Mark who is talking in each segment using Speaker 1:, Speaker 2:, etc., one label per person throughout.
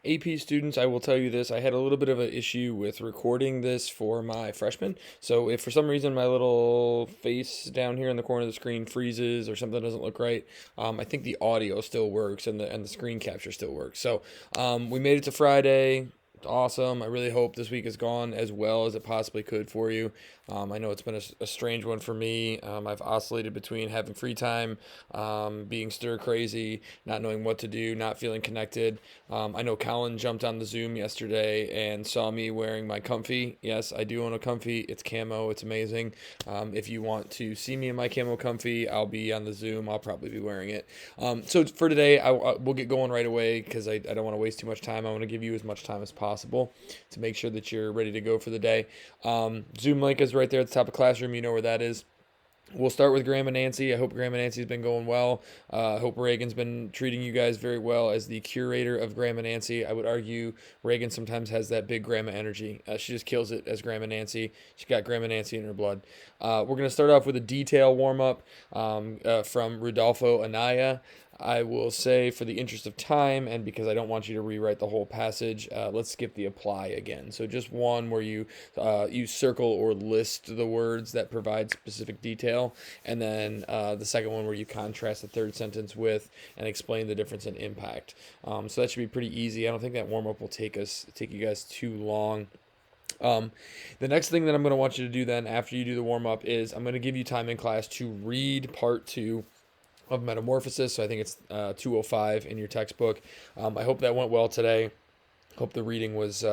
Speaker 1: AP students, I will tell you this. I had a little bit of an issue with recording this for my freshmen. So if for some reason my little face down here in the corner of the screen freezes or something doesn't look right, I think the audio still works and the screen capture still works. So we made it to Friday. Awesome. I really hope this week has gone as well as it possibly could for you. I know it's been a strange one for me. I've oscillated between having free time, being stir crazy, not knowing what to do, not feeling connected. I know Colin jumped on the Zoom yesterday and saw me wearing my comfy. Yes, I do own a comfy. It's camo. It's amazing. If you want to see me in my camo comfy, I'll be on the Zoom. I'll probably be wearing it. So for today, we'll get going right away because I don't want to waste too much time. I want to give you as much time as possible to make sure that you're ready to go for the day. Zoom link is right there at the top of Classroom. You know where that is. We'll start with Graham and Nancy. I hope Graham and Nancy's been going well. I hope Reagan's been treating you guys very well as the curator of Graham and Nancy. I would argue Reagan sometimes has that big grandma energy. She just kills it as Graham and Nancy. She got Graham and Nancy in her blood. We're going to start off with a detail warm-up from Rudolfo Anaya. I will say, for the interest of time and because I don't want you to rewrite the whole passage, let's skip the apply again. So just one where you circle or list the words that provide specific detail, and then the second one where you contrast the third sentence with and explain the difference in impact. So that should be pretty easy. I don't think that warm-up will take you guys too long. The next thing that I'm going to want you to do then after you do the warm-up is I'm going to give you time in class to read part 2 of Metamorphosis. So I think it's 205 in your textbook. I hope that went well today. Hope the reading was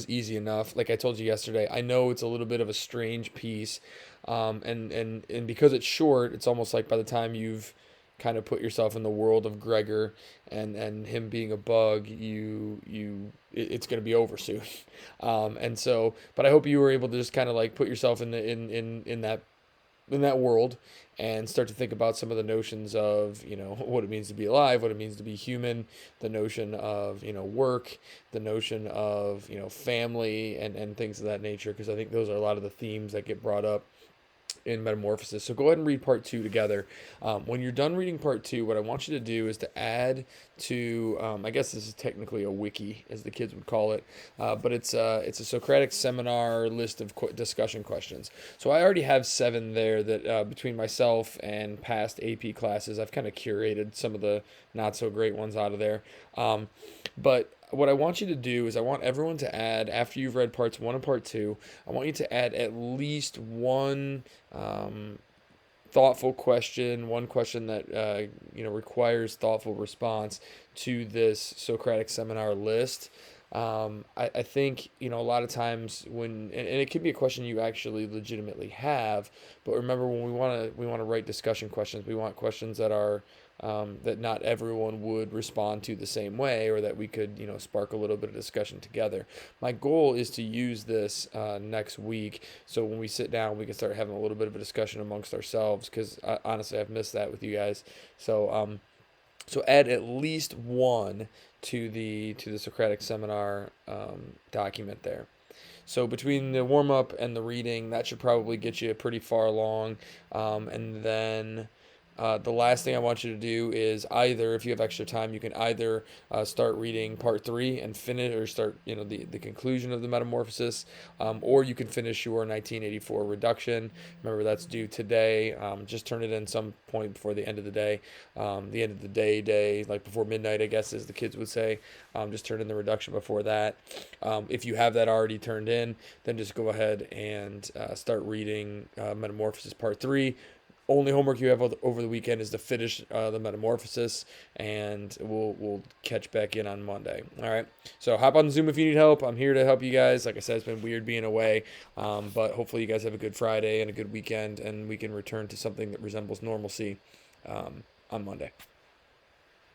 Speaker 1: easy enough. Like I told you yesterday, I know it's a little bit of a strange piece, and because it's short, it's almost like by the time you've kind of put yourself in the world of Gregor and him being a bug, it's going to be over soon. And so, but I hope you were able to just kind of like put yourself in that world and start to think about some of the notions of, what it means to be alive, what it means to be human, the notion of, work, the notion of, family and things of that nature, because I think those are a lot of the themes that get brought up in Metamorphosis. So go ahead and read part 2 together. When you're done reading part 2, what I want you to do is to add to, I guess this is technically a wiki, as the kids would call it, but it's a Socratic seminar list of discussion questions. So I already have 7 there that between myself and past AP classes, I've kind of curated some of the not so great ones out of there. But what I want you to do is I want everyone to add, after you've read parts 1 and part 2, I want you to add at least one thoughtful question, one question that requires thoughtful response to this Socratic seminar list. I think, a lot of times and it could be a question you actually legitimately have, but remember when we want to write discussion questions, we want questions that are that not everyone would respond to the same way, or that we could, spark a little bit of discussion together. My goal is to use this next week, so when we sit down, we can start having a little bit of a discussion amongst ourselves, because honestly, I've missed that with you guys. So add at least one to the Socratic seminar document there. So between the warm-up and the reading, that should probably get you pretty far along. And then the last thing I want you to do is either, if you have extra time, you can either start reading part 3 and finish, or start, the conclusion of the Metamorphosis, or you can finish your 1984 reduction. Remember, that's due today. Just turn it in some point before the end of the day. The end of the day, like before midnight, I guess, as the kids would say. Just turn in the reduction before that. If you have that already turned in, then just go ahead and start reading Metamorphosis part 3. Only homework you have over the weekend is to finish the Metamorphosis, and we'll catch back in on Monday. All right. So hop on Zoom if you need help. I'm here to help you guys. Like I said, it's been weird being away, but hopefully you guys have a good Friday and a good weekend, and we can return to something that resembles normalcy on Monday.